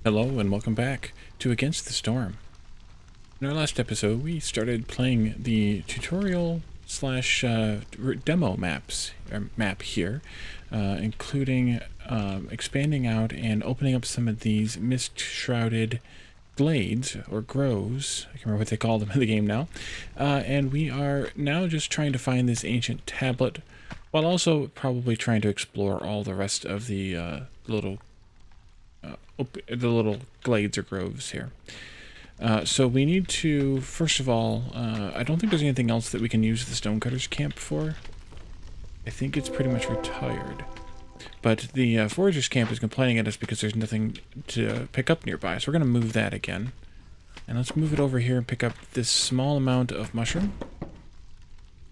Hello and welcome back to Against the Storm. In our last episode, we started playing the tutorial slash demo map here, including expanding out and opening up some of these mist-shrouded glades, or groves. I can't remember what they call them in the game now. And we are now just trying to find this ancient tablet, while also probably trying to explore all the rest of the little glades or groves here. So we need to, first of all, I don't think there's anything else that we can use the Stonecutter's camp for. I think it's pretty much retired. But the Forager's camp is complaining at us because there's nothing to pick up nearby. So we're going to move that again. And let's move it over here and pick up this small amount of mushroom.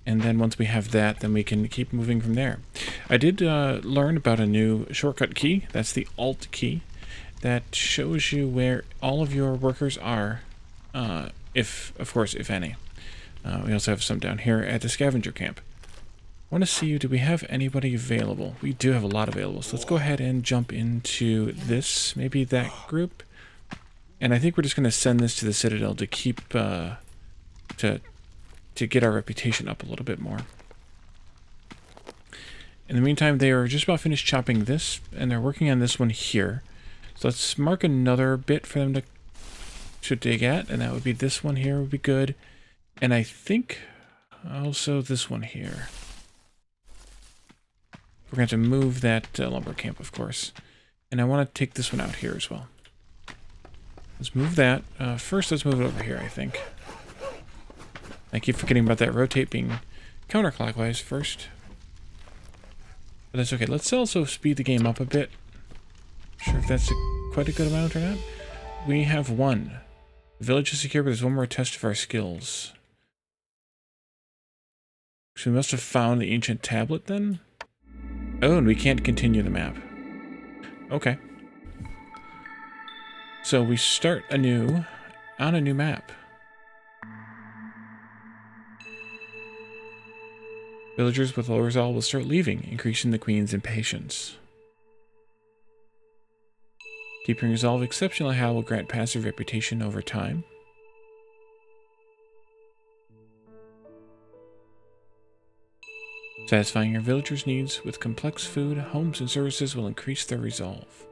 And then once we have that, then we can keep moving from there. I did learn about a new shortcut key. That's the Alt key. That shows you where all of your workers are, of course, if any. We also have some down here at the scavenger camp. I want to see, do we have anybody available? We do have a lot available, so let's go ahead and jump into this, maybe that group. And I think we're just going to send this to the Citadel to keep, to get our reputation up a little bit more. In the meantime, they are just about finished chopping this, and they're working on this one here. So let's mark another bit for them to dig at, and that would be this one here would be good. And I think also this one here. We're going to have to move that lumber camp, of course. And I want to take this one out here as well. Let's move that. First, let's move it over here, I think. I keep forgetting about that rotate being counterclockwise first. But that's okay. Let's also speed the game up a bit. Sure if that's quite a good amount or not. We have one. The village is secure, but there's one more test of our skills. So we must have found the ancient tablet then? Oh, and we can't continue the map. Okay. So we start anew on a new map. Villagers with low resolve will start leaving, increasing the queen's impatience. Keeping resolve exceptionally high will grant passive reputation over time. Satisfying your villagers' needs with complex food, homes, and services will increase their resolve.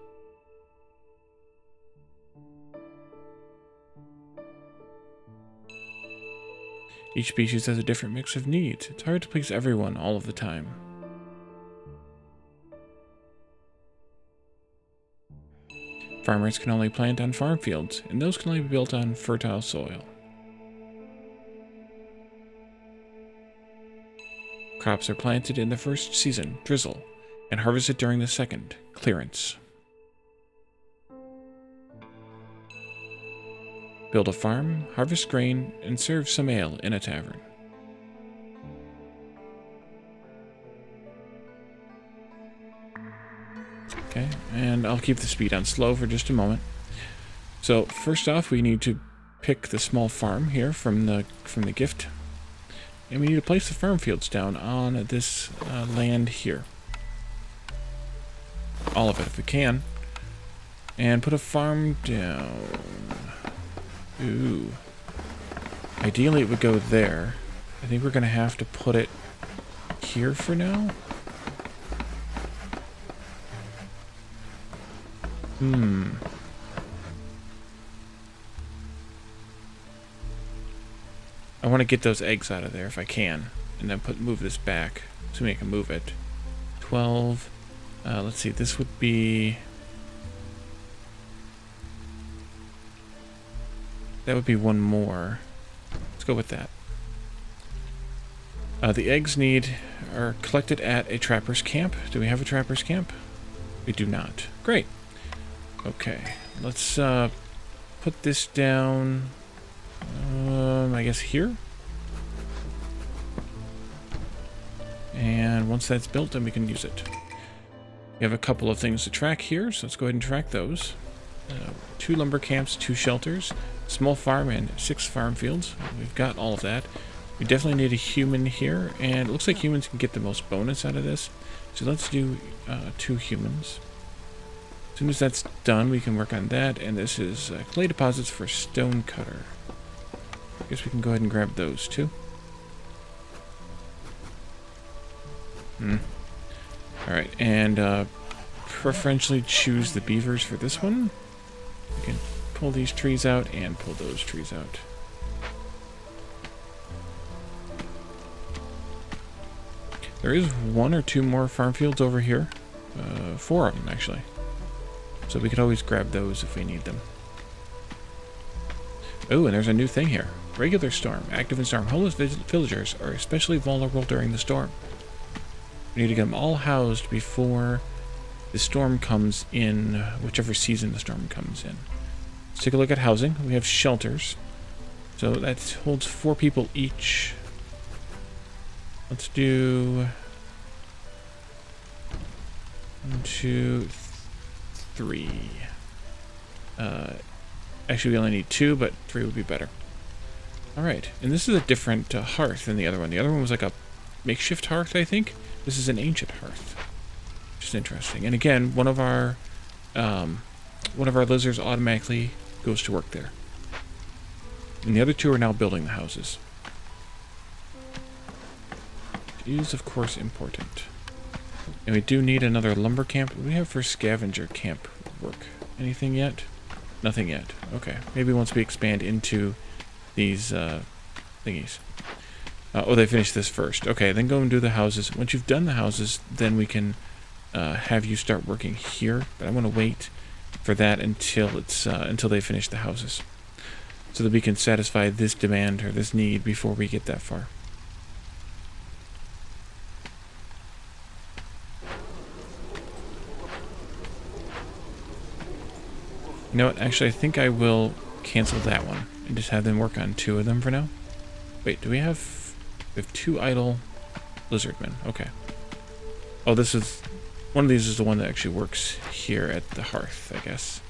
Each species has a different mix of needs. It's hard to please everyone all of the time. Farmers can only plant on farm fields, and those can only be built on fertile soil. Crops are planted in the first season, drizzle, and harvested during the second, clearance. Build a farm, harvest grain, and serve some ale in a tavern. Okay, and I'll keep the speed on slow for just a moment. So first off, we need to pick the small farm here from the gift, and we need to place the farm fields down on this land here. All of it, if we can, and put a farm down. Ooh, ideally it would go there. I think we're gonna have to put it here for now. I want to get those eggs out of there if I can, and then move this back, assuming I can move it. 12. Let's see. This would be. That would be one more. Let's go with that. The eggs are collected at a trapper's camp. Do we have a trapper's camp? We do not. Great. Okay, let's put this down, I guess here. And once that's built, then we can use it. We have a couple of things to track here, so let's go ahead and track those. 2 lumber camps, 2 shelters, small farm, and 6 farm fields. We've got all of that. We definitely need a human here, and it looks like humans can get the most bonus out of this. So let's do 2 humans. soon as that's done, we can work on that. And this is clay deposits for stone cutter. I guess we can go ahead and grab those too. Alright, and preferentially choose the beavers for this one. We can pull these trees out and pull those trees out. There is 1 or 2 more farm fields over here. 4 of them, actually. So we could always grab those if we need them. Oh, and there's a new thing here. Regular storm. Active in storm. Homeless villagers are especially vulnerable during the storm. We need to get them all housed before the storm comes in, whichever season the storm comes in. Let's take a look at housing. We have shelters. So that holds 4 people each. Let's do 1, 2, 3. Actually, we only need 2, but 3 would be better. Alright, and this is a different hearth than the other one. The other one was like a makeshift hearth, I think. This is an ancient hearth, which is interesting. And again, one of our lizards automatically goes to work there. And the other 2 are now building the houses. It is, of course, important. And we do need another lumber camp. What do we have for scavenger camp work? Anything yet? Nothing yet. Okay. Maybe once we expand into these thingies. Oh, they finished this first. Okay, then go and do the houses. Once you've done the houses, then we can have you start working here. But I want to wait for that until it's until they finish the houses, so that we can satisfy this demand or this need before we get that far. You know what? Actually, I think I will cancel that one and just have them work on 2 of them for now. Wait, do we have 2 idle lizardmen? Okay. Oh, this is... one of these is the one that actually works here at the hearth, I guess.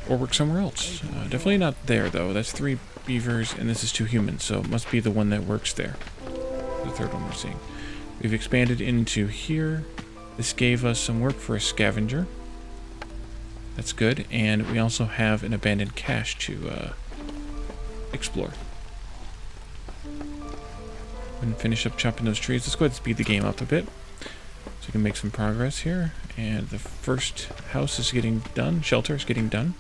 Or work somewhere else. Definitely not there, though. That's 3 beavers, and this is 2 humans, so it must be the one that works there. The third one we're seeing. We've expanded into here. This gave us some work for a scavenger. That's good. And we also have an abandoned cache to explore. And finish up chopping those trees. Let's go ahead and speed the game up a bit, so we can make some progress here. And the first house is getting done. Shelter is getting done.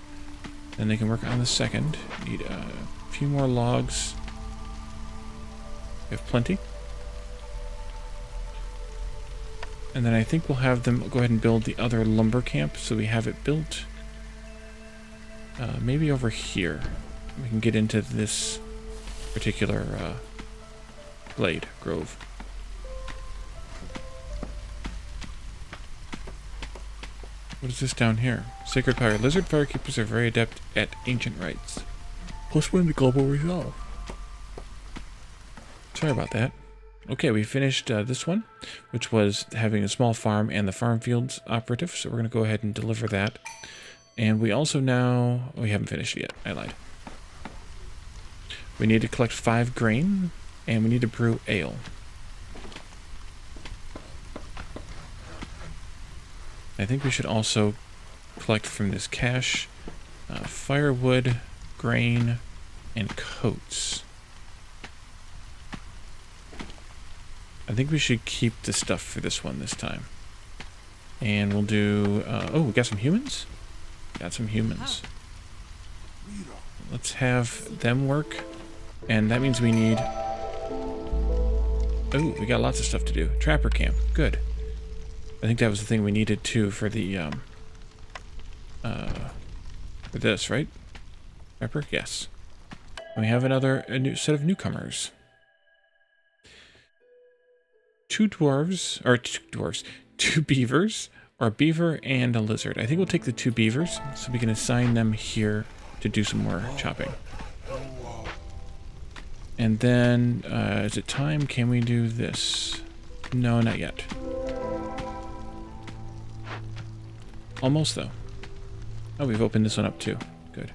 Then they can work on the second. Need a few more logs. We have plenty. And then I think we'll have them go ahead and build the other lumber camp, so we have it built. Maybe over here. We can get into this particular glade, grove. What is this down here? Sacred Fire. Lizard firekeepers are very adept at ancient rites. +1 to global resolve. Sorry about that. Okay, we finished this one, which was having a small farm and the farm fields operative, so we're going to go ahead and deliver that. And we also now... we haven't finished it yet. I lied. We need to collect 5 grain, and we need to brew ale. I think we should also collect from this cache firewood, grain, and coats. I think we should keep the stuff for this one this time. And we'll do... oh, we got some humans? Got some humans. Let's have them work. And that means we need... oh, we got lots of stuff to do. Trapper camp. Good. I think that was the thing we needed too for the... for this, right? Trapper? Yes. And we have a new set of newcomers. 2 dwarves, or 2 beavers, or a beaver and a lizard. I think we'll take the 2 beavers, so we can assign them here to do some more chopping. And then, is it time? Can we do this? No, not yet. Almost, though. Oh, we've opened this one up, too. Good.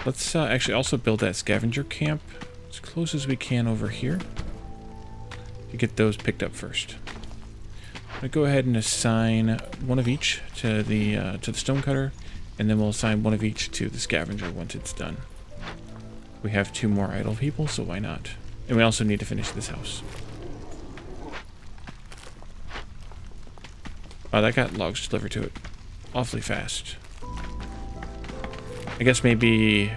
Let's actually also build that scavenger camp as close as we can over here to get those picked up first. I'll go ahead and assign one of each to the stonecutter, and then we'll assign one of each to the scavenger once it's done. We have 2 more idle people, so why not? And we also need to finish this house. Oh, that got logs delivered to it awfully fast. I guess maybe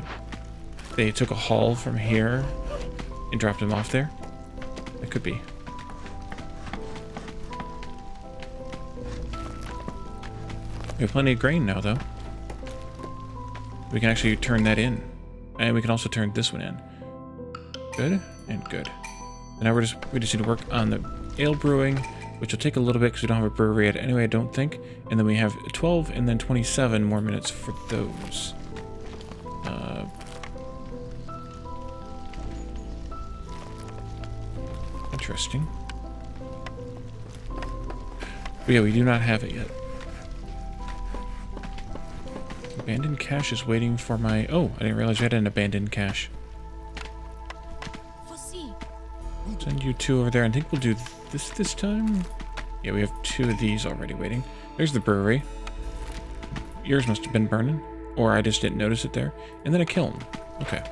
they took a haul from here and dropped them off there. That could be. We have plenty of grain now, though. We can actually turn that in. And we can also turn this one in. Good and good. And now we just need to work on the ale brewing, which will take a little bit because we don't have a brewery yet anyway, I don't think. And then we have 12 and then 27 more minutes for those. Interesting. But yeah, we do not have it yet. Abandoned cache is waiting for my... Oh, I didn't realize we had an abandoned cache. Send you 2 over there. I think we'll do this time. Yeah, we have 2 of these already waiting. There's the brewery. Yours must have been burning. Or I just didn't notice it there. And then a kiln. Okay.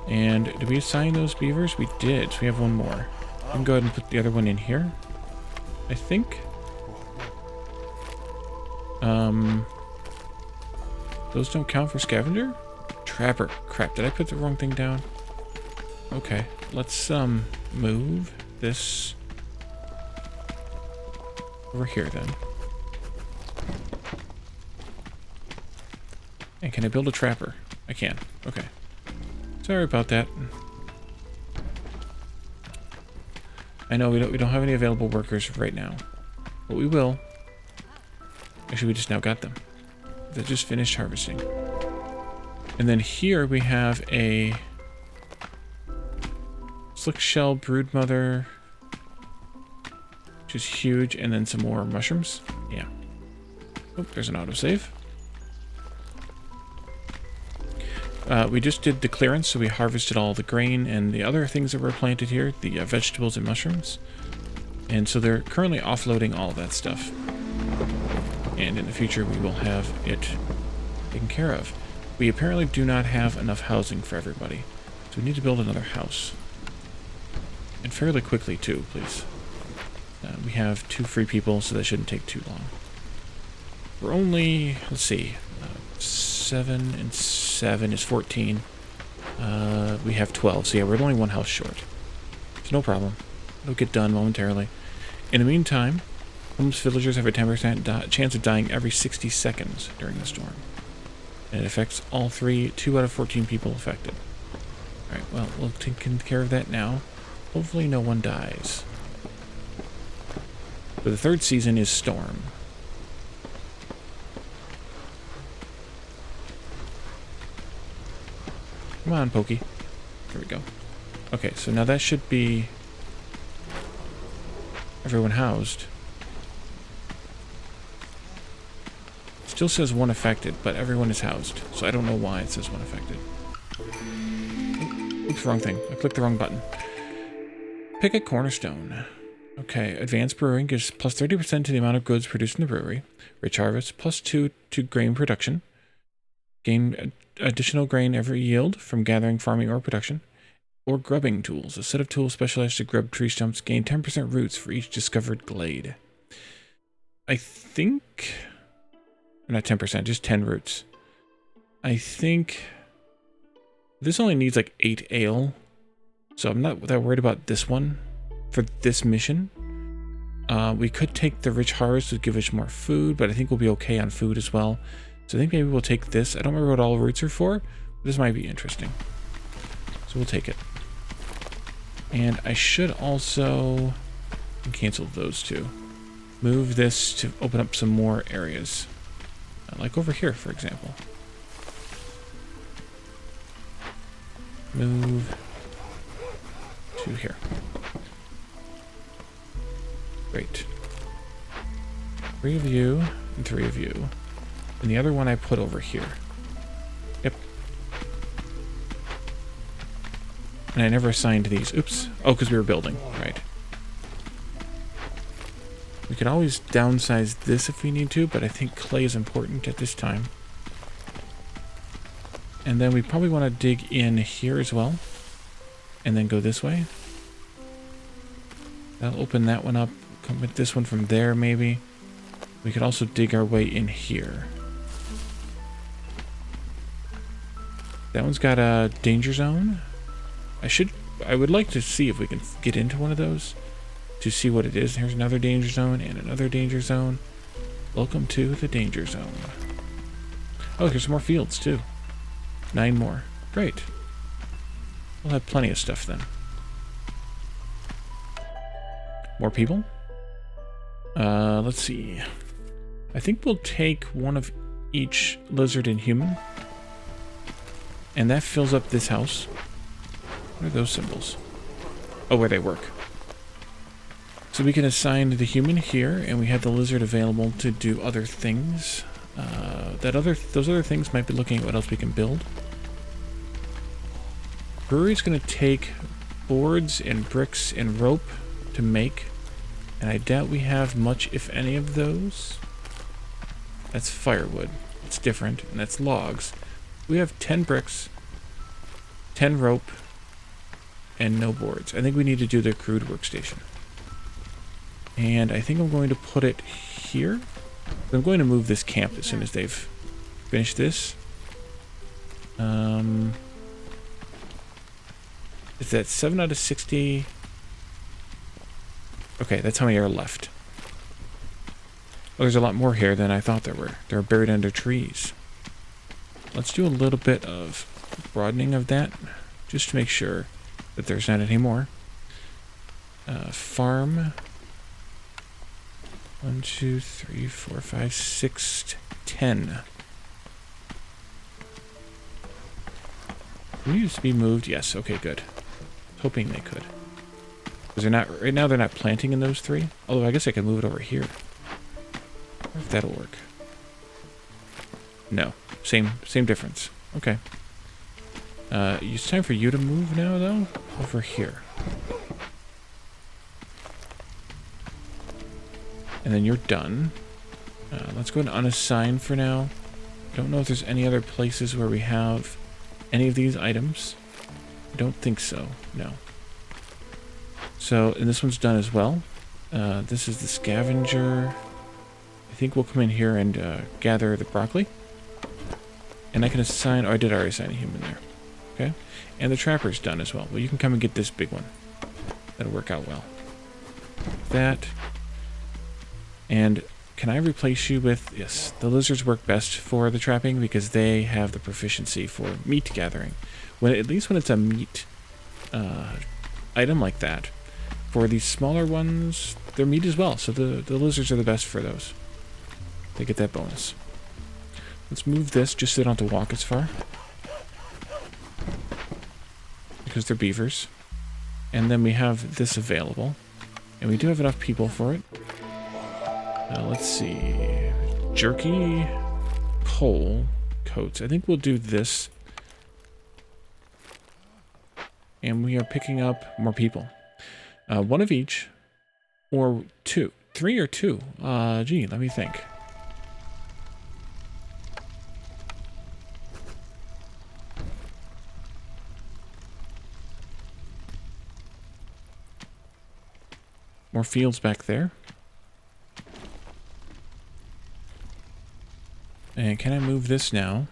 And did we assign those beavers? We did. So we have 1 more. I can go ahead and put the other one in here. I think. Those don't count for scavenger? Trapper. Crap, did I put the wrong thing down? Okay, let's move this over here then. And can I build a trapper? I can. Okay. Sorry about that. I know we don't have any available workers right now, but we will. Actually, we just now got them. They just finished harvesting. And then here we have a slick shell broodmother, which is huge, and then some more mushrooms. Yeah. Oh, there's an autosave. We just did the clearance, so we harvested all the grain and the other things that were planted here, the vegetables and mushrooms. And so they're currently offloading all of that stuff. And in the future, we will have it taken care of. We apparently do not have enough housing for everybody, so we need to build another house. And fairly quickly, too, please. We have 2 free people, so that shouldn't take too long. We're only, let's see, 7 and 7 is 14. We have 12, so yeah, we're only 1 house short. So no problem. It'll get done momentarily. In the meantime, homeless villagers have a 10% chance of dying every 60 seconds during the storm. And it affects all 2 out of 14 people affected. Alright, well, we'll take care of that now. Hopefully no one dies. But the 3rd season is Storm. Come on, Pokey. There we go. Okay, so now that should be everyone housed. Still says 1 affected, but everyone is housed. So I don't know why it says 1 affected. Oops, wrong thing. I clicked the wrong button. Pick a cornerstone. Okay, advanced brewing gives plus 30% to the amount of goods produced in the brewery. Rich harvest, plus 2 to grain production. Gain additional grain every yield from gathering, farming, or production. Or grubbing tools. A set of tools specialized to grub tree stumps gain 10% roots for each discovered glade. I think... Not 10%, just 10 roots. I think this only needs like 8 ale. So I'm not that worried about this one for this mission. We could take the rich harvest to give us more food, but I think we'll be okay on food as well. So I think maybe we'll take this. I don't remember what all roots are for, but this might be interesting. So we'll take it. And I should also cancel those 2. Move this to open up some more areas. Like over here, for example. Move to here. Great. 3 of you and 3 of you. And the other one I put over here. Yep. And I never assigned these. Oops. Oh, because we were building. Right. We could always downsize this if we need to, but I think clay is important at this time. And then we probably want to dig in here as well. And then go this way. That'll open that one up. Come with this one from there, maybe. We could also dig our way in here. That one's got a danger zone. I would like to see if we can get into one of those to see what it is. Here's another danger zone and another danger zone. Welcome to the danger zone. Oh, here's some more fields too. 9 more. Great. We'll have plenty of stuff then. More people? Let's see. I think we'll take one of each lizard and human. And that fills up this house. What are those symbols? Oh, where they work. So we can assign the human here, and we have the lizard available to do other things. Those other things might be looking at what else we can build. Brewery's going to take boards and bricks and rope to make, and I doubt we have much, if any, of those. That's firewood. It's different, and that's logs. We have 10 bricks, 10 rope, and no boards. I think we need to do the crude workstation. And I think I'm going to put it here. I'm going to move this camp as soon as they've finished this. Is that 7 out of 60? Okay, that's how many are left. Oh, there's a lot more here than I thought there were. They're buried under trees. Let's do a little bit of broadening of that, just to make sure that there's not any more. Farm. 1, 2, 3, 4, 5, 6, 10. Can these be moved? Yes. Okay, good. Hoping they could. Because they're not right now. They're not planting in those 3. Although I guess I could move it over here. I wonder if that'll work. No. Same difference. Okay. It's time for you to move now, though. Over here. And then you're done. Let's go ahead and unassign for now. Don't know if there's any other places where we have any of these items. I don't think so. No. So, and this one's done as well. This is the scavenger. I think we'll come in here and gather the broccoli. And I can assign... Oh, I did already assign a human there. Okay. And the trapper's done as well. Well, you can come and get this big one. That'll work out well. That. And can I replace you with... Yes, the lizards work best for the trapping because they have the proficiency for meat gathering. At least when it's a meat item like that. For these smaller ones, they're meat as well. So the lizards are the best for those. They get that bonus. Let's move this just so they don't have to walk as far. Because they're beavers. And then we have this available. And we do have enough people for it. Let's see. Jerky, coal, coats. I think we'll do this. And we are picking up more people. 1 of each. Or 2. 3 or 2. Gee, let me think. More fields back there. And can I move this now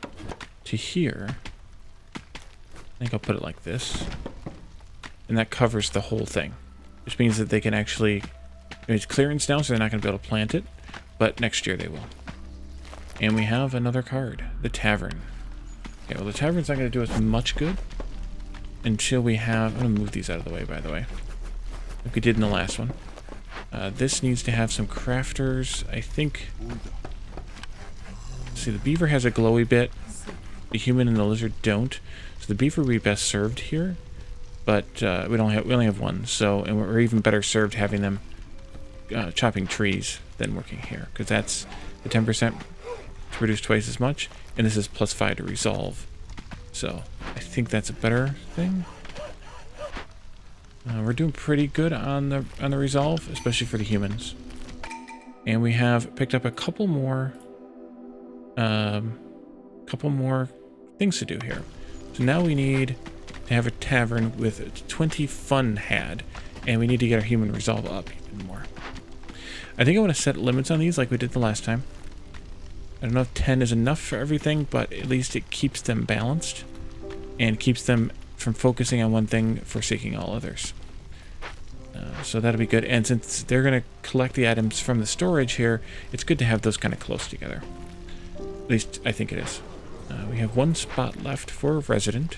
to here? I think I'll put it like this. And that covers the whole thing. Which means that they can actually... It's clearance now, so they're not going to be able to plant it. But next year they will. And we have another card. The Tavern. Okay, well the Tavern's not going to do us much good. Until we have... I'm going to move these out of the way, by the way. Like we did in the last one. This needs to have some crafters. I think... See, the beaver has a glowy bit. The human and the lizard don't. So the beaver would be best served here. But we only have 1. So, and we're even better served having them chopping trees than working here. Because that's the 10% to produce twice as much. And this is +5 to resolve. So, I think that's a better thing. We're doing pretty good on the resolve, especially for the humans. And we have picked up a couple more things to do here. So now we need to have a tavern with 20 fun had, and we need to get our human resolve up even more. I think I want to set limits on these like we did the last time. I don't know if 10 is enough for everything, but at least it keeps them balanced and keeps them from focusing on one thing, forsaking all others. So that'll be good. And since they're going to collect the items from the storage here, it's good to have those kind of close together. At least I think it is. We have one spot left for a resident.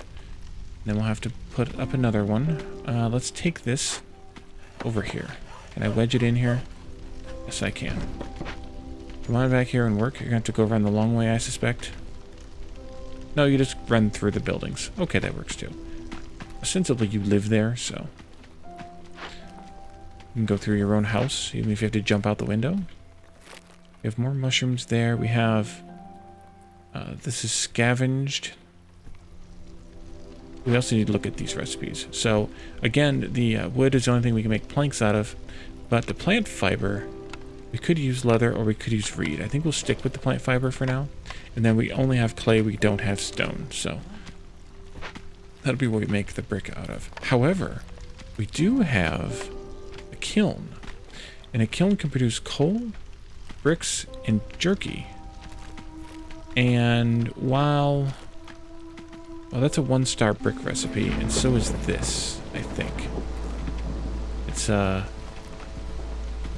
Then we'll have to put up another one. Let's take this over here. Can I wedge it in here? Yes, I can. Come on back here and work. You're going to have to go around the long way, I suspect. No, you just run through the buildings. Okay, that works too. Ostensibly, you live there, so... You can go through your own house, even if you have to jump out the window. We have more mushrooms there. We have... this is scavenged. We also need to look at these recipes. So, again, the wood is the only thing we can make planks out of. But the plant fiber... We could use leather or we could use reed. I think we'll stick with the plant fiber for now. And then we only have clay, we don't have stone. So that'll be what we make the brick out of. However, we do have a kiln. And a kiln can produce coal, bricks, and jerky. And while... Well, that's a 1-star brick recipe, and so is this, I think. It's,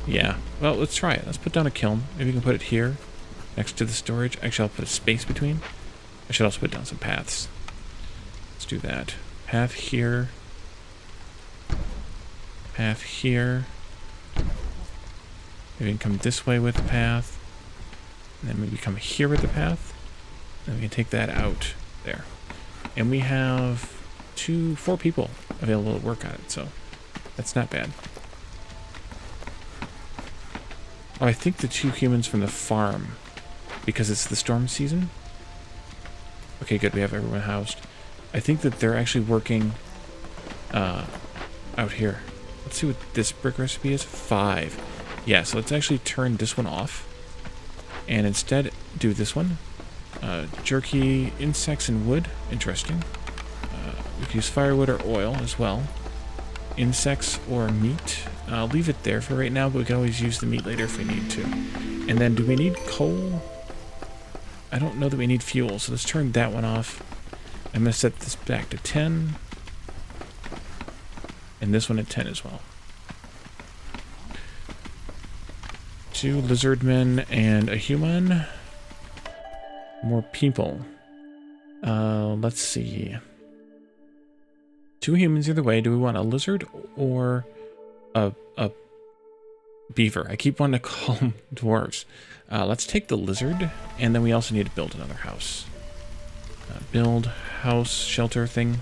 yeah, well, let's try it. Let's put down a kiln. Maybe we can put it here, next to the storage. Actually, I'll put a space between. I should also put down some paths. Let's do that. Path here. Path here. Maybe we can come this way with the path. And then maybe come here with the path. And we can take that out there. And we have 4 people available to work on it, so that's not bad. Oh, I think the 2 humans from the farm, because it's the storm season. Okay, good, we have everyone housed. I think that they're actually working out here. Let's see what this brick recipe is. 5. Yeah, so let's actually turn this one off. And instead do this one. Jerky, insects, and wood. Interesting. We can use firewood or oil as well. Insects or meat. I'll leave it there for right now, but we can always use the meat later if we need to. And then do we need coal? I don't know that we need fuel, so let's turn that one off. I'm going to set this back to 10. And this one at 10 as well. 2 lizardmen and a human. More people. Let's see. 2 humans either way. Do we want a lizard or a beaver? I keep wanting to call them dwarves. Let's take the lizard, and then we also need to build another house. Build house shelter thing.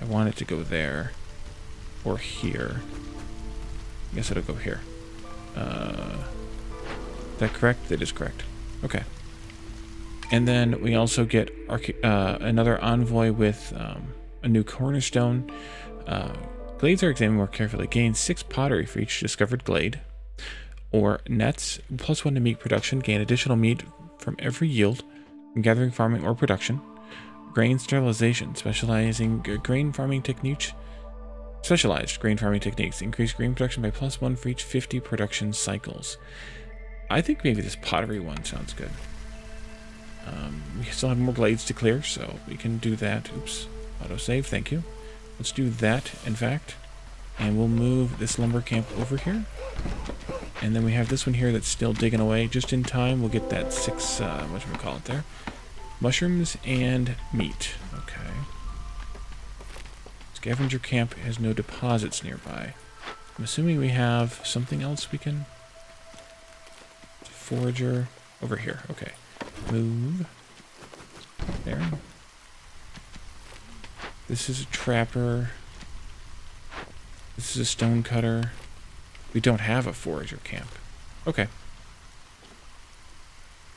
I want it to go there or here. I guess it'll go here. Is that correct? That is correct. Okay. And then we also get another envoy with a new cornerstone. Glades are examined more carefully. Gain 6 pottery for each discovered glade. Or nets, +1 to meat production. Gain additional meat from every yield from gathering, farming, or production. Grain sterilization, specializing grain farming techniques. Specialized grain farming techniques. Increase grain production by +1 for each 50 production cycles. I think maybe this pottery one sounds good. We still have more glades to clear, so we can do that. Oops. Autosave, thank you. Let's do that, in fact. And we'll move this lumber camp over here. And then we have this one here that's still digging away. Just in time, we'll get that 6, whatchamacallit there. Mushrooms and meat. Okay. Scavenger camp has no deposits nearby. I'm assuming we have something else we can... Forager. Over here. Okay. Move. There. This is a trapper. This is a stone cutter. We don't have a forager camp. Okay.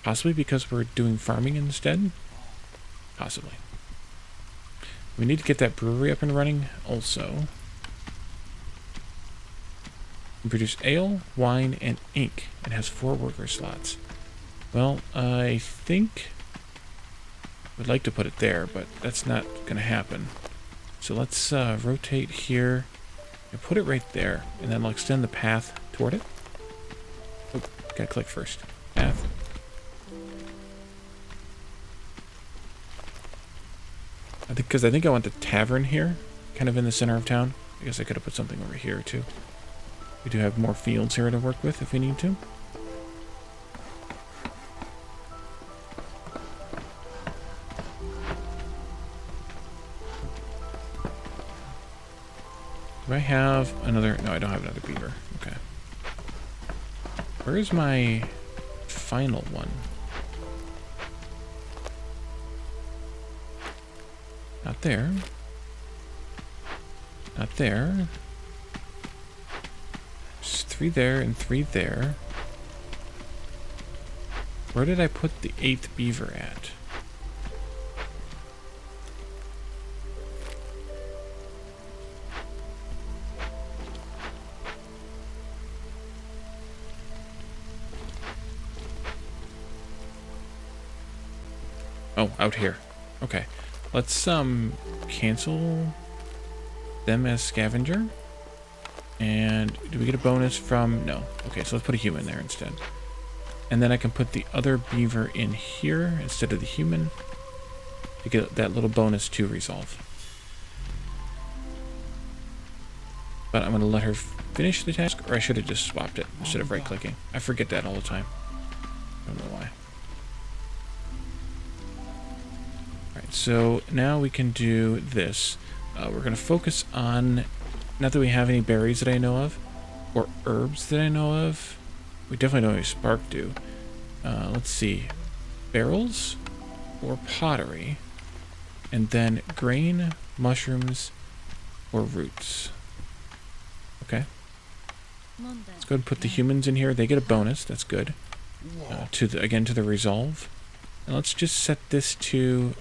Possibly because we're doing farming instead? Possibly. We need to get that brewery up and running also. can produce ale, wine, and ink. It has 4 worker slots. Well, I think we'd like to put it there, but that's not going to happen. So let's rotate here and put it right there, and then I'll extend the path toward it. Oh, gotta click first. Path. I think I want the tavern here, kind of in the center of town. I guess I could have put something over here too. We do have more fields here to work with if we need to. Do I have another? No, I don't have another beaver. Okay. Where is my final one? Not there. Not there. There's 3 there and 3 there. Where did I put the 8th beaver at? Oh, out here. Okay. Let's cancel them as scavenger. And do we get a bonus from... No. Okay, so let's put a human there instead. And then I can put the other beaver in here instead of the human to get that little bonus to resolve. But I'm going to let her finish the task, or I should have just swapped it instead of right-clicking. I forget that all the time. I don't know why. Alright, so now we can do this. We're going to focus on... Not that we have any berries that I know of, or herbs that I know of. We definitely don't have any spark do. Let's see. Barrels or pottery. And then grain, mushrooms, or roots. Okay. Let's go ahead and put the humans in here. They get a bonus. That's good. Again, to the resolve. And let's just set this to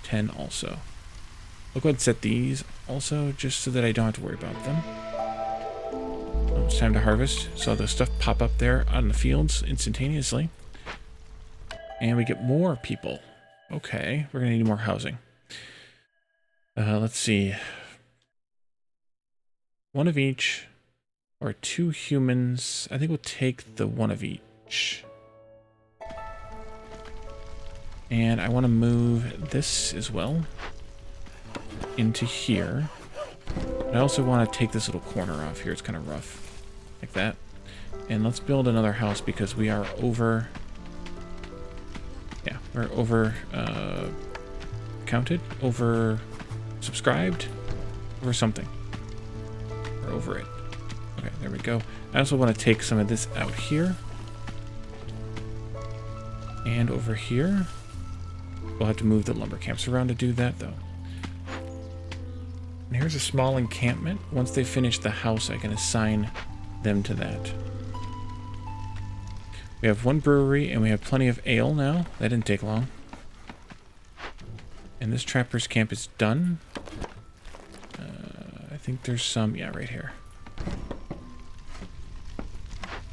10 also. I'll go ahead and set these also, just so that I don't have to worry about them. Oh, it's time to harvest. Saw the stuff pop up there on the fields instantaneously. And we get more people. Okay, we're going to need more housing. Let's see. 1 of each, or 2 humans. I think we'll take the 1 of each. And I want to move this as well into here. I also want to take this little corner off here. It's kind of rough. Like that. And let's build another house because we are over... Yeah, we're over... counted? Over... subscribed? Over something. We're over it. Okay, there we go. I also want to take some of this out here. And over here. We'll have to move the lumber camps around to do that, though. And here's a small encampment. Once they finish the house, I can assign them to that. We have 1 brewery, and we have plenty of ale now. That didn't take long. And this trapper's camp is done. I think there's some... Yeah, right here.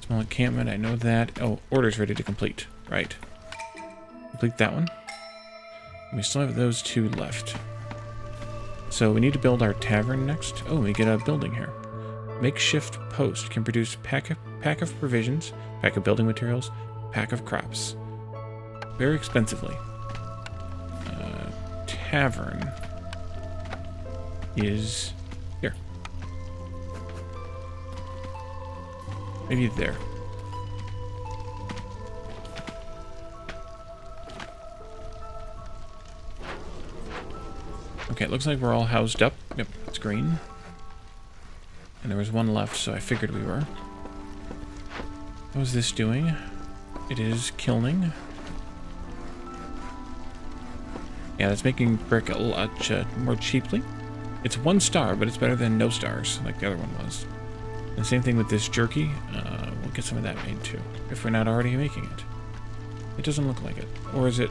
Small encampment, I know that. Oh, order's ready to complete. Right. Complete that one. We still have those 2 left. So we need to build our tavern next. Oh, we get a building here. Makeshift post can produce pack of provisions, pack of building materials, pack of crops. Very expensively. Tavern is here. Maybe there. Okay, it looks like we're all housed up. Yep, it's green. And there was 1 left, so I figured we were. What was this doing? It is kilning. Yeah, that's making brick a lot more cheaply. It's 1 star, but it's better than no stars, like the other one was. And same thing with this jerky. We'll get some of that made too, if we're not already making it. It doesn't look like it. Or is it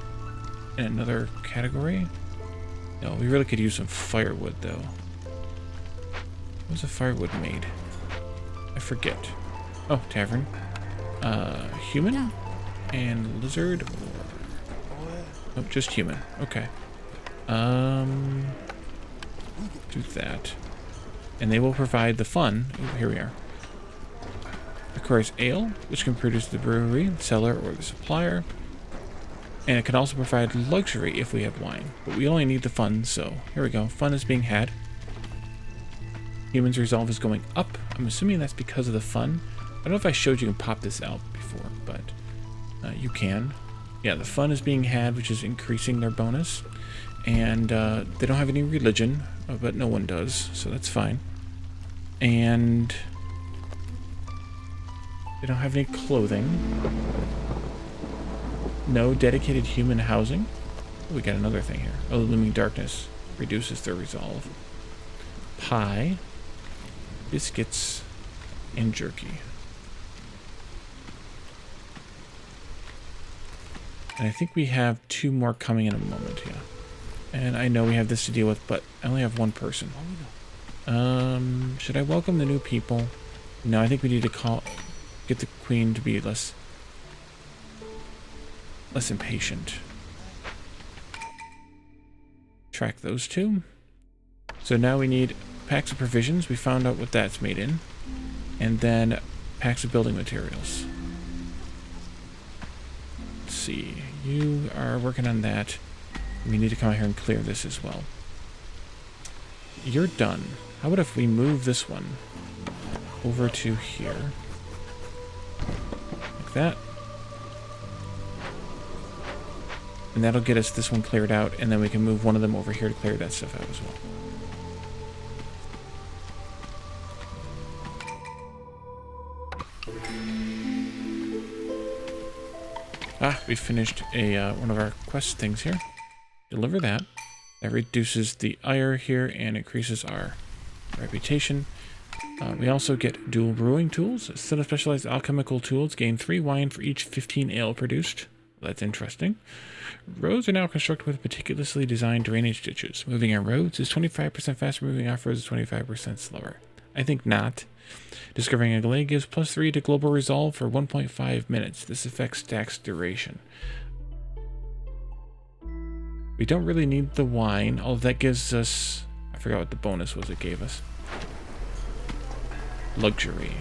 in another category? No, we really could use some firewood, though. What was the firewood made? I forget. Oh, tavern. Human and lizard, or oh, just human. Okay. Do that, and they will provide the fun. Ooh, here we are. Requires ale, which can produce the brewery, the cellar, or the supplier. And it can also provide luxury if we have wine. But we only need the fun, so here we go. Fun is being had. Humans' resolve is going up. I'm assuming that's because of the fun. I don't know if I showed you can pop this out before, but you can. Yeah, the fun is being had, which is increasing their bonus. And they don't have any religion, but no one does, so that's fine. And they don't have any clothing. No dedicated human housing. Oh, we got another thing here. Oh, looming darkness reduces their resolve. Pie, biscuits, and jerky. And I think we have 2 more coming in a moment, yeah. And I know we have this to deal with, but I only have 1 person. Should I welcome the new people? No, I think we need to get the queen to be less impatient. Track those 2. So now we need packs of provisions. We found out what that's made in. And then packs of building materials. Let's see. You are working on that. We need to come out here and clear this as well. You're done. How about if we move this one over to here? Like that. And that'll get us this one cleared out, and then we can move one of them over here to clear that stuff out as well. Ah, we finished one of our quest things here. Deliver that. That reduces the ire here and increases our reputation. We also get dual brewing tools. Instead of specialized alchemical tools, gain 3 wine for each 15 ale produced. That's interesting. Roads are now constructed with meticulously designed drainage ditches. Moving on roads is 25% faster, moving off roads is 25% slower. I think not. Discovering a glade gives +3 to global resolve for 1.5 minutes. This effect stacks duration. We don't really need the wine, although that gives us... I forgot what the bonus was it gave us. Luxury.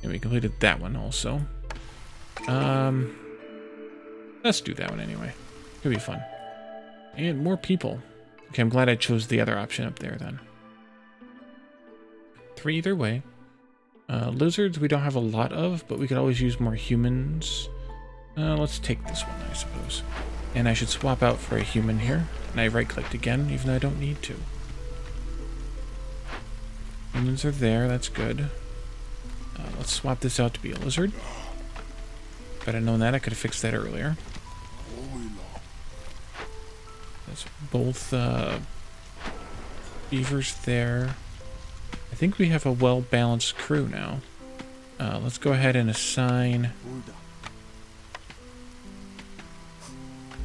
And we completed that one also. Let's do that one anyway. Could be fun. And more people. Okay, I'm glad I chose the other option up there then. 3 either way. Lizards we don't have a lot of, but we could always use more humans. Let's take this one, I suppose. And I should swap out for a human here. And I right-clicked again, even though I don't need to. Humans are there, that's good. Let's swap this out to be a lizard. If I'd have known that, I could have fixed that earlier. That's both beavers there. I think we have a well-balanced crew now. Let's go ahead and assign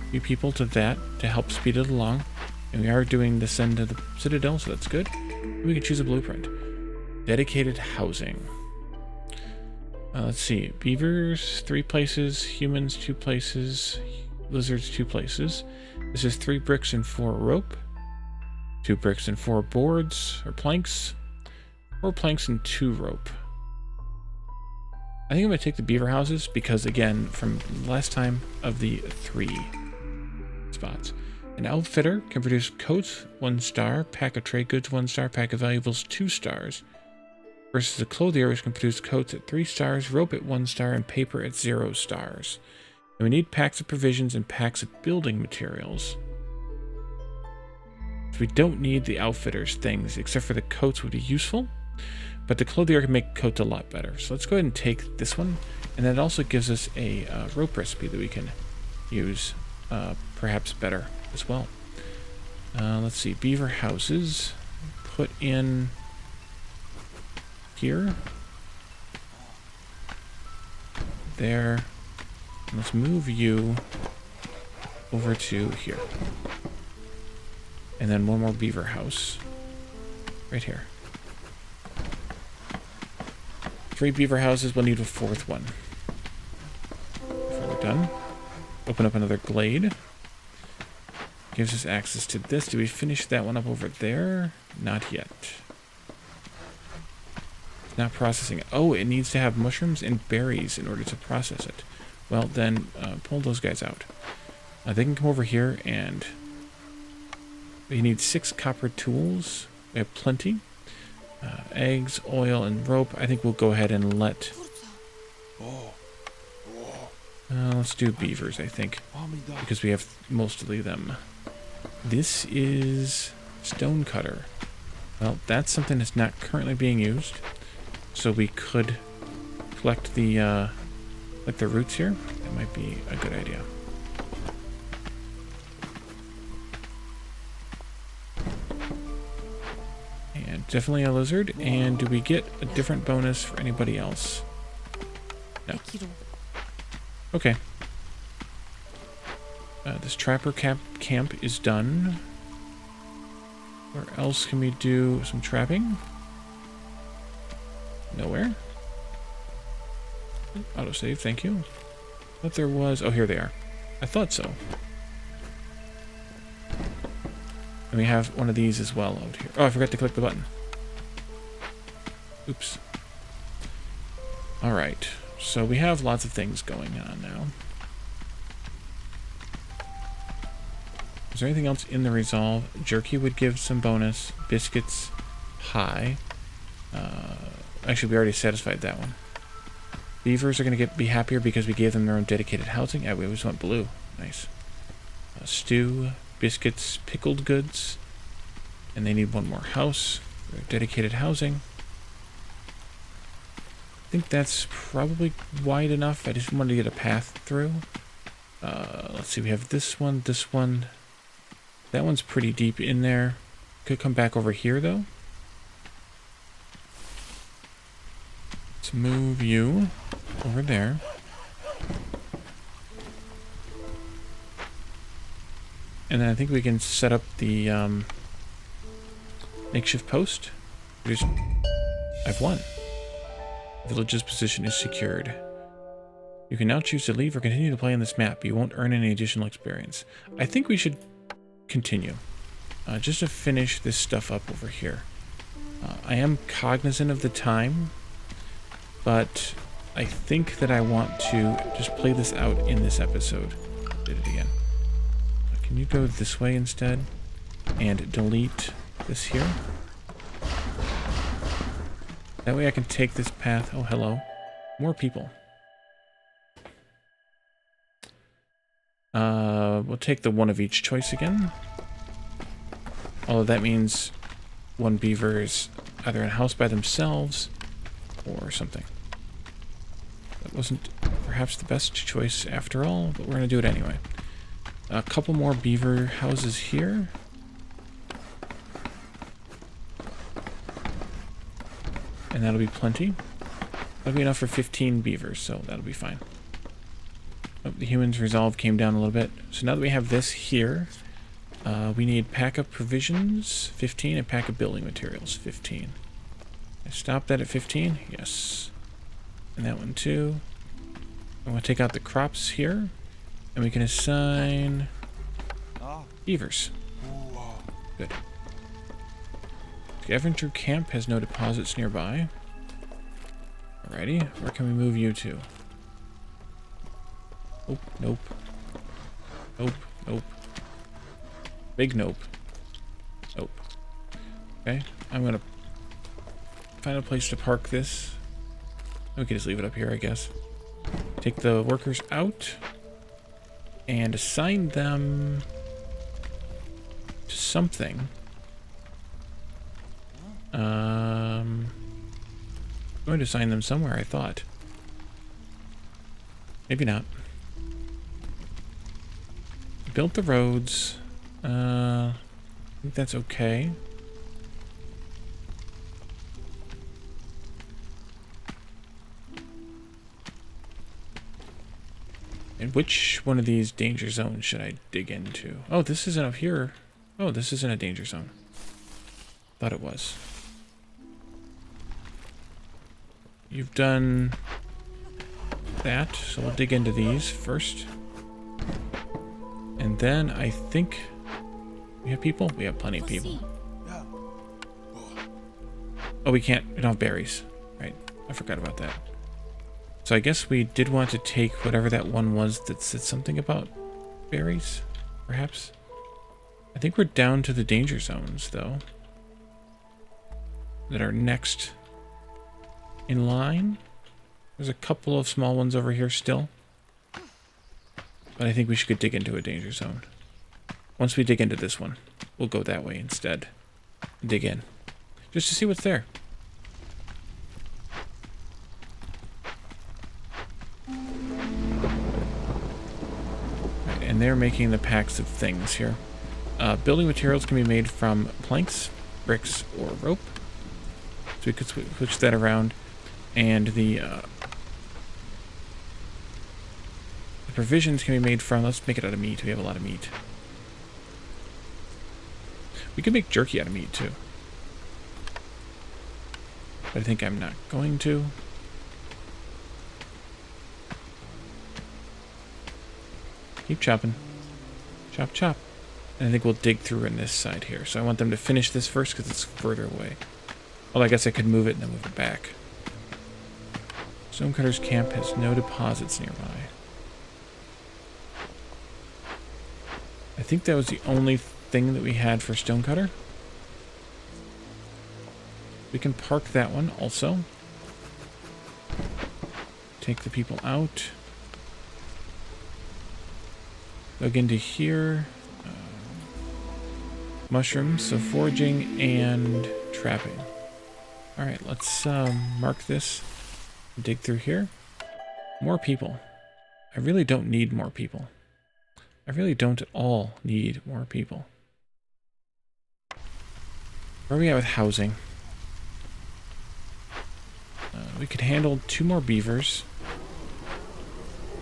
a few people to that to help speed it along. And we are doing the send to the Citadel, so that's good. We can choose a blueprint. Dedicated housing. Let's see. Beavers, 3 places. Humans, 2 places. Lizards, 2 places. This is 3 bricks and 4 rope. 2 bricks and 4 boards, or planks. 4 planks and 2 rope. I think I'm going to take the beaver houses because, again, from last time of the 3 spots. An outfitter can produce coats, 1 star, pack of trade goods, 1 star, pack of valuables, 2 stars. Versus a clothier, which can produce coats at 3 stars, rope at 1 star, and paper at 0 stars. And we need packs of provisions and packs of building materials. So we don't need the outfitter's things, except for the coats would be useful. But the clothier can make coats a lot better. So let's go ahead and take this one. And that also gives us a rope recipe that we can use perhaps better as well. Let's see. Beaver houses. Put in here. There. Let's move you over to here. And then one more beaver house. Right here. 3 beaver houses. We'll need a 4th one. Before we're done. Open up another glade. Gives us access to this. Do we finish that one up over there? Not yet. Not processing it. Oh, it needs to have mushrooms and berries in order to process it. Well, then pull those guys out. They can come over here, and we need 6 copper tools. We have plenty. Eggs, oil, and rope. I think we'll go ahead and let... let's do beavers, I think, because we have mostly them. This is stone cutter. Well, that's something that's not currently being used, so we could collect the roots here. That might be a good idea. And definitely a lizard. And do we get a different bonus for anybody else? No. Okay. This trapper camp is done. Where else can we do some trapping? Nowhere. Autosave, thank you. I thought there was... Oh, here they are. I thought so. And we have one of these as well out here. Oh, I forgot to click the button. Oops. Alright. So we have lots of things going on now. Is there anything else in the resolve? Jerky would give some bonus. Biscuits, high. Actually, we already satisfied that one. Beavers are going to be happier because we gave them their own dedicated housing. Yeah, we always went blue. Nice. Stew, biscuits, pickled goods. And they need one more house. Dedicated housing. I think that's probably wide enough. I just wanted to get a path through. Let's see, we have this one, this one. That one's pretty deep in there. Could come back over here, though. Let's move you over there. And then I think we can set up the makeshift post. I've won. Village's position is secured. You can now choose to leave or continue to play on this map. You won't earn any additional experience. I think we should continue. Just to finish this stuff up over here. I am cognizant of the time, but I think that I want to just play this out in this episode. Did it again. Can you go this way instead? And delete this here. That way I can take this path. Oh, hello. More people. We'll take the one of each choice again. Although that means one beaver is either in a house by themselves or something. That wasn't perhaps the best choice after all, but we're going to do it anyway. A couple more beaver houses here. And that'll be plenty. That'll be enough for 15 beavers, so that'll be fine. Oh, the humans' resolve came down a little bit. So now that we have this here, we need pack of provisions, 15, and pack of building materials, 15. I stopped that at 15? Yes. And that one too. I'm going to take out the crops here, and we can assign beavers. Good. Scavenger camp has no deposits nearby. Alrighty, where can we move you to? Nope, nope. Nope, nope. Big nope. Nope. Okay, I'm gonna find a place to park this. We can just leave it up here, I guess. Take the workers out and assign them to something. I'm going to assign them somewhere, I thought. Maybe not. Built the roads. I think that's okay. And which one of these danger zones should I dig into? Oh, this isn't up here. Oh, this isn't a danger zone. Thought it was. You've done that, so we'll dig into these first. And then I think we have people? We have plenty of people. Oh, we don't have berries. Right, I forgot about that. So I guess we did want to take whatever that one was that said something about berries, perhaps? I think we're down to the danger zones, though, that are next in line. There's a couple of small ones over here still. But I think we should dig into a danger zone. Once we dig into this one, we'll go that way instead. Dig in. Just to see what's there. Right, and they're making the packs of things here. Building materials can be made from planks, bricks, or rope. So we could switch that around. And the provisions can be made from, let's make it out of meat. We have a lot of meat. We could make jerky out of meat too. But I think I'm not going to. Keep chopping. Chop, chop. And I think we'll dig through in this side here. So I want them to finish this first because it's further away. Well, I guess I could move it and then move it back. Stonecutter's camp has no deposits nearby. I think that was the only thing that we had for Stonecutter. We can park that one also. Take the people out. Log into here. Mushrooms, so foraging and trapping. Alright, let's mark this. Dig through here. More people. I really don't need more people. I really don't at all need more people. Where are we at with housing? We could handle 2 more beavers.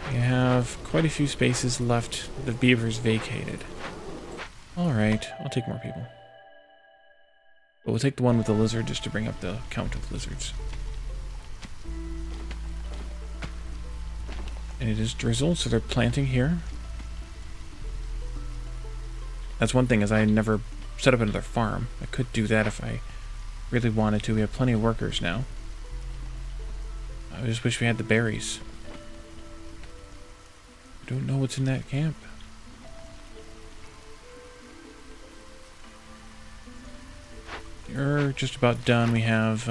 We have quite a few spaces left. The beavers vacated. Alright, I'll take more people. But we'll take the one with the lizard just to bring up the count of lizards. And it is drizzle, so they're planting here. That's one thing, is I never set up another farm. I could do that if I really wanted to. We have plenty of workers now. I just wish we had the berries. I don't know what's in that camp. You're just about done. We have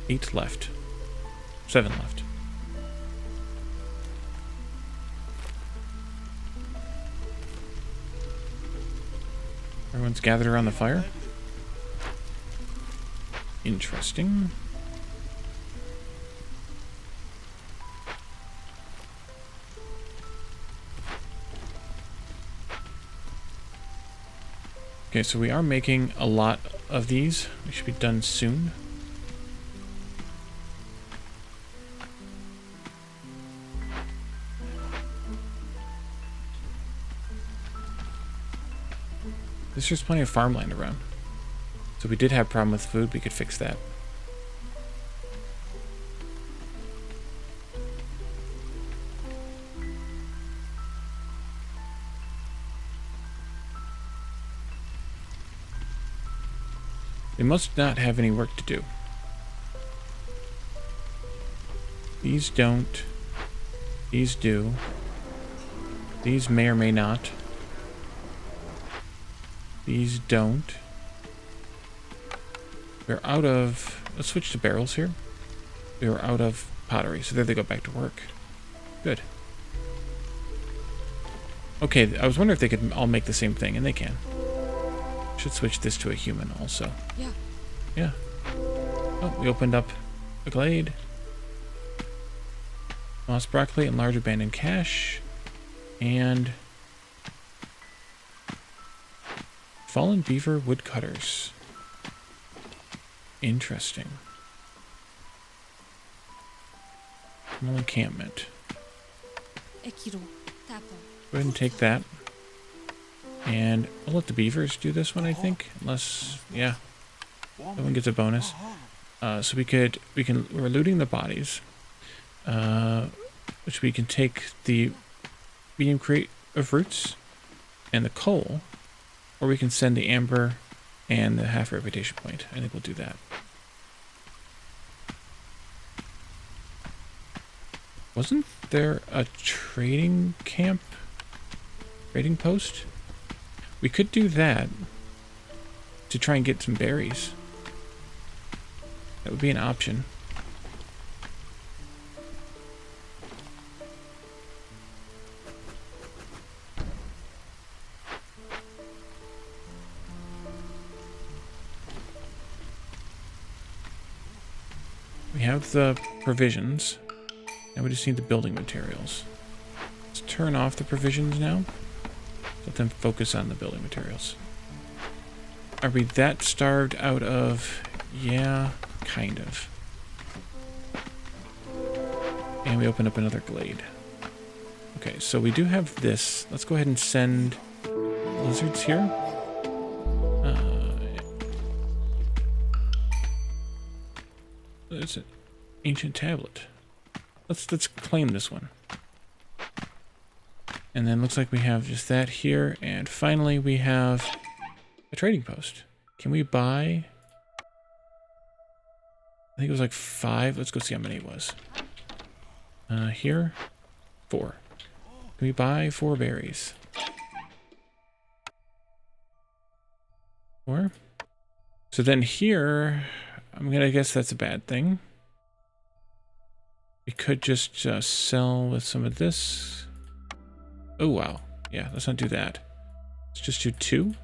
8 left. 7 left. Everyone's gathered around the fire. Interesting. Okay, so we are making a lot of these. We should be done soon. There's just plenty of farmland around. So we did have a problem with food, we could fix that. They must not have any work to do. These don't. These do. These may or may not. These don't. We're out of... Let's switch to barrels here. We were out of pottery, so there they go back to work. Good. Okay, I was wondering if they could all make the same thing, and they can. Should switch this to a human also. Yeah. Yeah. Oh, we opened up a glade. Moss broccoli and large abandoned cache. And... fallen beaver woodcutters. Interesting. Small encampment. Go ahead and take that. And I'll let the beavers do this one, I think. Unless, yeah, that one gets a bonus. So we're looting the bodies, which we can take the medium crate of roots and the coal, or we can send the amber and the half reputation point. I think we'll do that. Wasn't there a trading camp? Trading post? We could do that to try and get some berries. That would be an option. We have the provisions. Now we just need the building materials. Let's turn off the provisions now. Let them focus on the building materials. Are we that starved out of... Yeah, kind of. And we open up another glade. Okay, so we do have this. Let's go ahead and send lizards here. It's an ancient tablet. Let's claim this one. And then looks like we have just that here. And finally we have a trading post. Can we buy... I think it was like 5. Let's go see how many it was. Here, 4. Can we buy 4 berries? 4. So then here, I'm gonna guess that's a bad thing. We could just sell with some of this. Oh wow, yeah, let's not do that. Let's just do 2.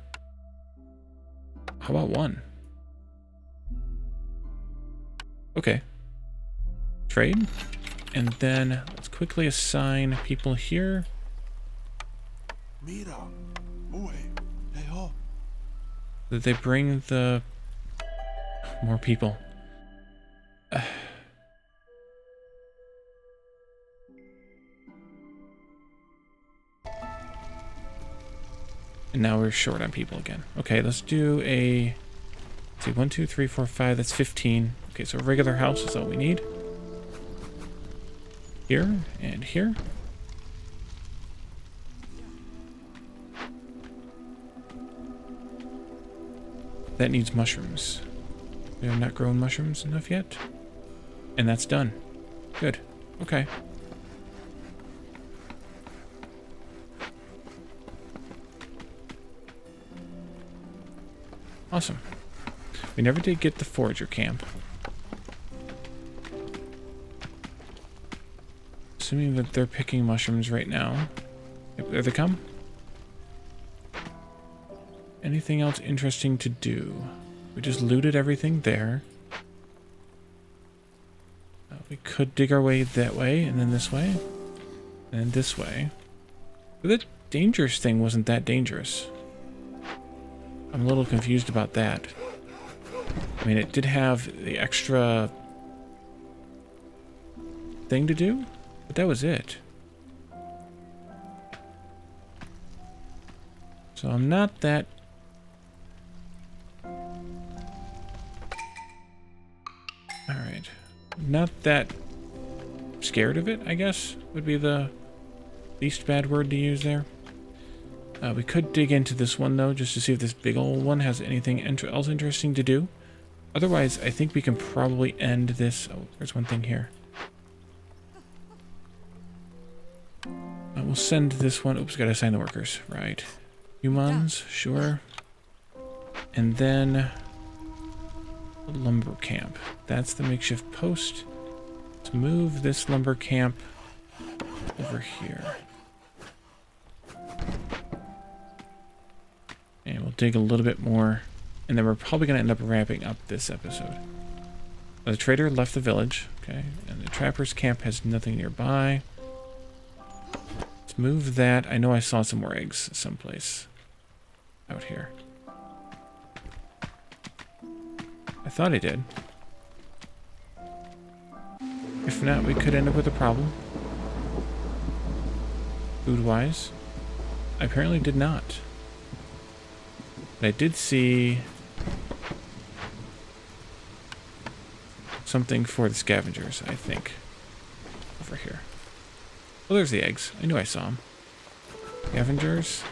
How about 1? Okay. Trade. And then let's quickly assign people here. That they bring the more people. And now we're short on people again. Okay, let's do a... Let's see, 1, 2, 3, 4, 5. That's 15. Okay, so a regular house is all we need. Here and here. That needs mushrooms. We have not grown mushrooms enough yet. And that's done. Good. Okay. Awesome. We never did get the forager camp. Assuming that they're picking mushrooms right now. Yep, there they come. Anything else interesting to do? We just looted everything there. We could dig our way that way, and then this way, and this way. But the dangerous thing wasn't that dangerous. I'm a little confused about that. I mean, it did have the extra thing to do, but that was it. So I'm not that... Alright. Not that scared of it, I guess, would be the least bad word to use there. We could dig into this one, though, just to see if this big old one has anything else interesting to do. Otherwise, I think we can probably end this... Oh, there's one thing here. We'll send this one... Oops, gotta assign the workers. Right. Humans, sure. And then... the lumber camp. That's the makeshift post. Let's move this lumber camp over here. And we'll dig a little bit more. And then we're probably going to end up wrapping up this episode. The trader left the village. Okay. And the trapper's camp has nothing nearby. Let's move that. I know I saw some more eggs someplace out here. I thought I did. If not, we could end up with a problem. Food-wise. I apparently did not. But I did see something for the scavengers, I think. Over here. Oh, there's the eggs. I knew I saw them. Scavengers.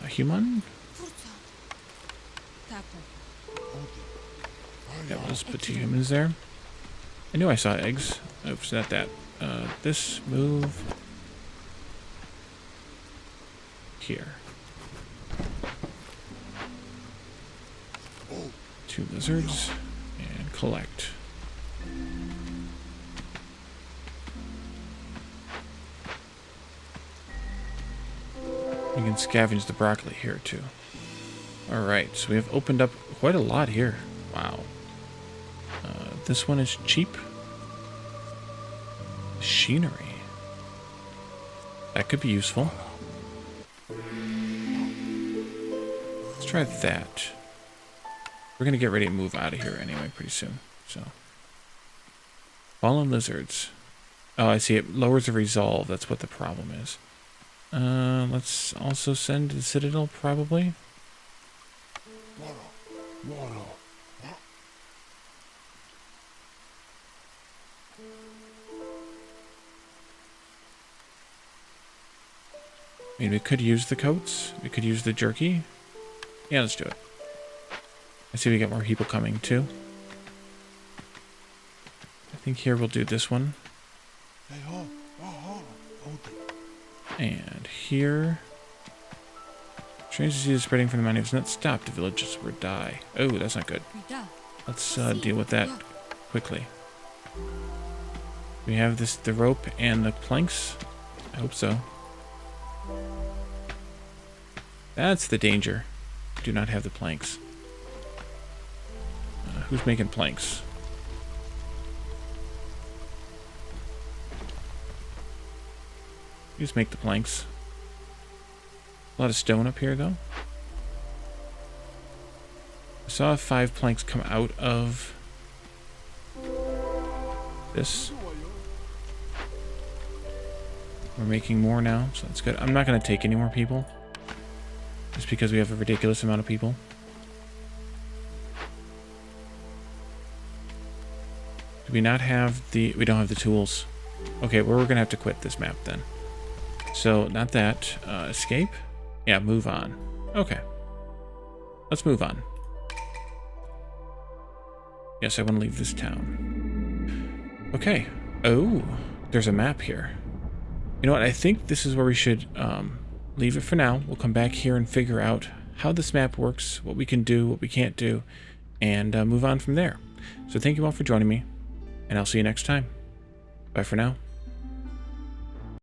Human? Yeah, we'll just put 2 humans there. I knew I saw eggs. Oops, not that. This move here. 2 lizards and collect. You can scavenge the broccoli here too. Alright, so we have opened up quite a lot here. Wow. This one is cheap. Machinery. That could be useful. Let's try that. We're going to get ready to move out of here anyway pretty soon. So, fallen lizards. Oh, I see. It lowers the resolve. That's what the problem is. Let's also send to the Citadel, probably. I mean, we could use the coats. We could use the jerky. Yeah, let's do it. I see we got more people coming, too. I think here we'll do this one. And here... Strange to see the spreading from the mine. If it's not stopped, the villages will die. Oh, that's not good. Let's deal with that quickly. We have the rope and the planks. I hope so. That's the danger. Do not have the planks. Who's making planks? You just make the planks. A lot of stone up here, though. I saw 5 planks come out of this. We're making more now, so that's good. I'm not going to take any more people. Just because we have a ridiculous amount of people. Do we not have the... We don't have the tools. Okay, well, we're going to have to quit this map then. So, not that. Escape? Yeah, move on. Okay. Let's move on. Yes, I want to leave this town. Okay. Oh, there's a map here. You know what? I think this is where we should leave it for now. We'll come back here and figure out how this map works, what we can do, what we can't do, and move on from there. So thank you all for joining me, and I'll see you next time. Bye for now.